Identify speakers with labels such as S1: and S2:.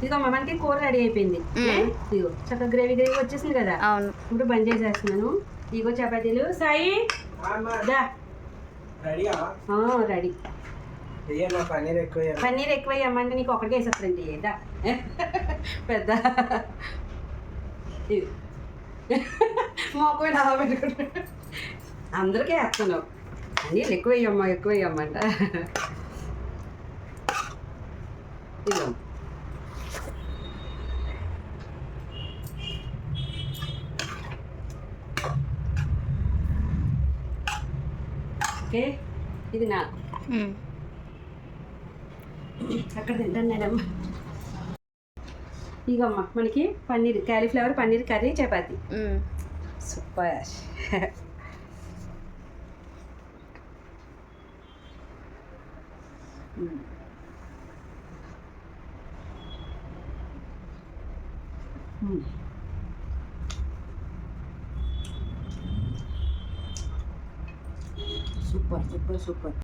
S1: ఇదిగో మనకి కూర రెడీ అయిపోయింది. ఇదిగో చక్కగా గ్రేవీ వచ్చేసింది కదా.
S2: అవును.
S1: ఇప్పుడు బంద్ చేసేస్తున్నాను. ఇదిగో చపాతీలు. సాయి దా రెడీ. పన్నీర్ ఎక్కువ వేయమంటే నీకు ఒకటికి వేసేస్తారండి. దా పెద్ద మోకమే అలా పెట్టుకుంటా. అందరికీ వేస్తున్నావు. పన్నీర్ ఎక్కువ వేయమ్మంట. ఇదిగో ఓకే. ఇది నాకు అక్కడ తింటాను మేడమ్. ఇగమ్మా మనకి paneer cauliflower paneer curry chapati. Super. Super super super.